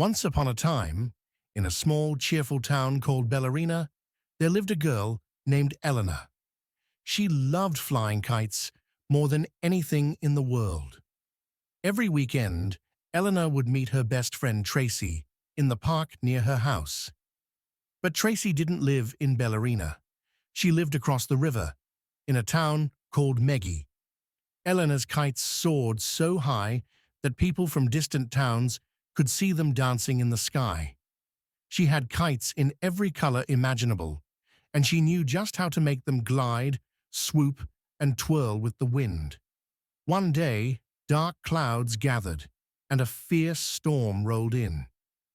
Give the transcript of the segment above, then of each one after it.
Once upon a time, in a small, cheerful town called Ballerina, there lived a girl named Elena. She loved flying kites more than anything in the world. Every weekend, Elena would meet her best friend Tracy in the park near her house. But Tracy didn't live in Ballerina. She lived across the river, in a town called Meggie. Elena's kites soared so high that people from distant towns could see them dancing in the sky. She had kites in every color imaginable, and she knew just how to make them glide, swoop, and twirl with the wind. One day, dark clouds gathered, and a fierce storm rolled in.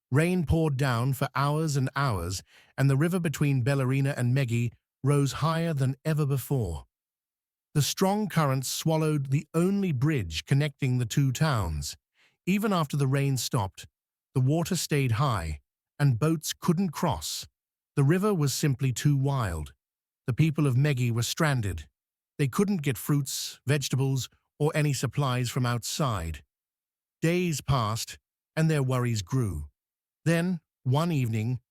Rain poured down for hours and hours, and the river between Ballerina and Meggie rose higher than ever before. The strong currents swallowed the only bridge connecting the two towns. Even after the rain stopped, the water stayed high, and boats couldn't cross. The river was simply too wild. The people of Meggie were stranded. They couldn't get fruits, vegetables, or any supplies from outside. Days passed, and their worries grew. Then, one evening,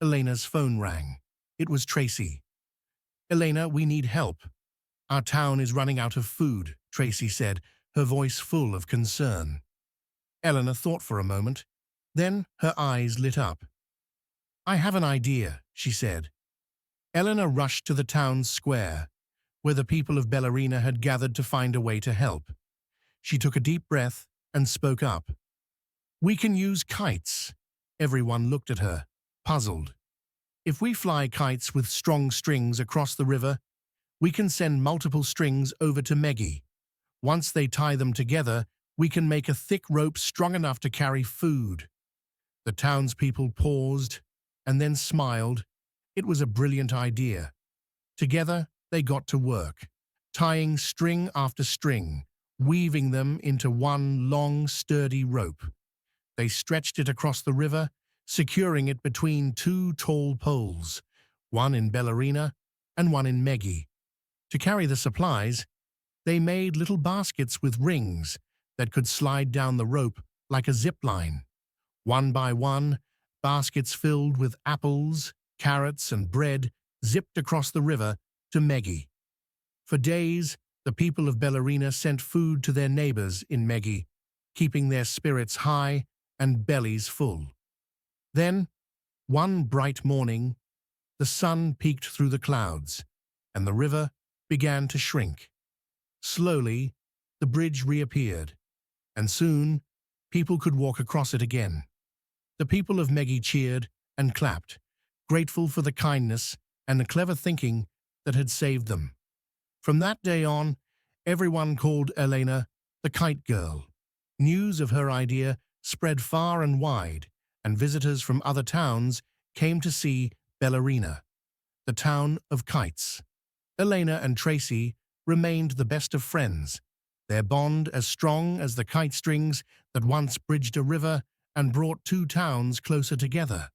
Elena's phone rang. It was Tracy. "Elena, we need help. Our town is running out of food," Tracy said, her voice full of concern. Elena thought for a moment. Then her eyes lit up. "I have an idea," she said. Elena rushed to the town's square, where the people of Ballerina had gathered to find a way to help. She took a deep breath and spoke up. "We can use kites." Everyone looked at her, puzzled. "If we fly kites with strong strings across the river, we can send multiple strings over to Meggie. Once they tie them together, we can make a thick rope strong enough to carry food." The townspeople paused and then smiled. It was a brilliant idea. Together, they got to work, tying string after string, weaving them into one long, sturdy rope. They stretched it across the river, securing it between two tall poles, one in Ballerina and one in Meggie. To carry the supplies, they made little baskets with rings that could slide down the rope like a zip line. One by one, baskets filled with apples, carrots, and bread zipped across the river to Meggie. For days, the people of Ballerina sent food to their neighbors in Meggie, keeping their spirits high and bellies full. Then, one bright morning, the sun peeked through the clouds, and the river began to shrink. Slowly, the bridge reappeared, and soon, people could walk across it again. The people of Meggie cheered and clapped, grateful for the kindness and the clever thinking that had saved them. From that day on, everyone called Elena the Kite Girl. News of her idea spread far and wide, and visitors from other towns came to see Ballerina, the town of kites. Elena and Tracy remained the best of friends, their bond as strong as the kite strings that once bridged a river and brought two towns closer together.